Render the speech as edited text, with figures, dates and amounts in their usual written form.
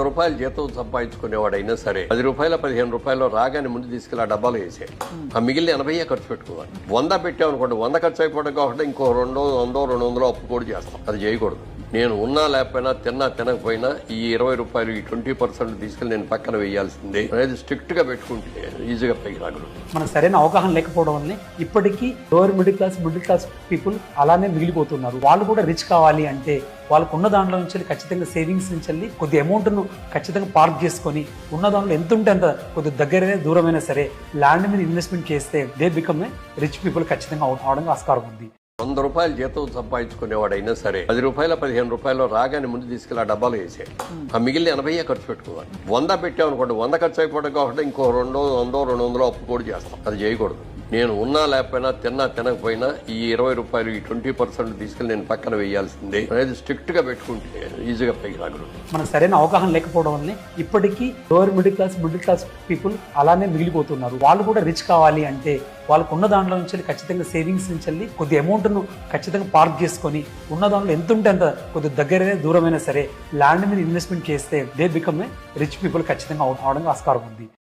రూపాయలు జీతం సంపాదించుకునేవాడైనా సరే 10 రూపాయలు 15 రూపాయలు రాగానే ముందు తీసుకెళ్ళి ఆ డబ్బాలు వేసే ఆ మిగిలిన 80 ఖర్చు పెట్టుకోవాలి. 100 పెట్టామనుకోండి, 100 ఖర్చు అయిపోవడం కాబట్టి ఇంకో 200 అప్పు కూడా చేస్తాం. అది చేయకూడదు. నేను ఉన్నా లేకపోయినా తినకపోయినా ఈ 20 రూపాయలు ఈ 20% తీసుకెళ్ళి నేను పక్కన వేయాల్సిందే అనేది స్ట్రిక్ట్ గా పెట్టుకుంటే ఈజీగా పైకి రాగలుగుతాం. మనకు సరైన అవగాహన లేకపోవడం వల్లనే ఇప్పటికీ లోవర్ మిడిల్ క్లాస్ పీపుల్ అలానే మిగిలిపోతున్నారు. వాళ్ళు కూడా రిచ్ కావాలి అంటే వాళ్ళకు ఉన్న దాంట్లో నుంచి ఖచ్చితంగా సేవింగ్స్ నుంచి వెళ్ళి కొద్ది అమౌంట్ను ఖచ్చితంగా పార్క్ చేసుకొని ఉన్న దాంట్లో ఎంత ఉంటే అంత కొద్ది దగ్గరైనా దూరమైనా సరే ల్యాండ్ మీద ఇన్వెస్ట్మెంట్ చేస్తే they become a rich people ఖచ్చితంగా అవడానికి ఆస్కారం ఉంది. 100 రూపాయలు జీతం సంపాదించుకునేవాడైనా సరే 10 రూపాయలు 15 రూపాయలు రాగానే ముందు తీసుకెళ్ళి ఆ డబ్బాలు వేసే ఆ మిగిలిన 80 ఖర్చు పెట్టుకోవాలి. 100 పెట్టామనుకోండి, 100 ఖర్చు అయిపోవడం కాబట్టి ఇంకో 200 అప్పు కూడా చేస్తాం. అది చేయకూడదు. నేను ఉన్నా లేకపోయినా తినకపోయినా ఈ 20 రూపాయలు ఈ 20% తీసుకెళ్ళి నేను పక్కన వేయాల్సిందే అనేది స్ట్రిక్ట్ గా పెట్టుకుంటే ఈజీగా పైకి రాగలుగుతాం. మనకు సరైన అవగాహన లేకపోవడం వల్లనే ఇప్పటికీ లోవర్ మిడిల్ క్లాస్ పీపుల్ అలానే మిగిలిపోతున్నారు. వాళ్ళు కూడా రిచ్ కావాలి అంటే వాళ్ళకు ఉన్న దాంట్లో నుంచి ఖచ్చితంగా సేవింగ్స్ నుంచి వెళ్ళి కొద్ది అమౌంట్ను ఖచ్చితంగా పార్క్ చేసుకొని ఉన్న దాంట్లో ఎంత ఉంటే అంత కొద్ది దగ్గరైనా దూరమైనా సరే ల్యాండ్ మీద ఇన్వెస్ట్మెంట్ చేస్తే they become a rich people ఖచ్చితంగా అవడానికి ఆస్కారం ఉంది.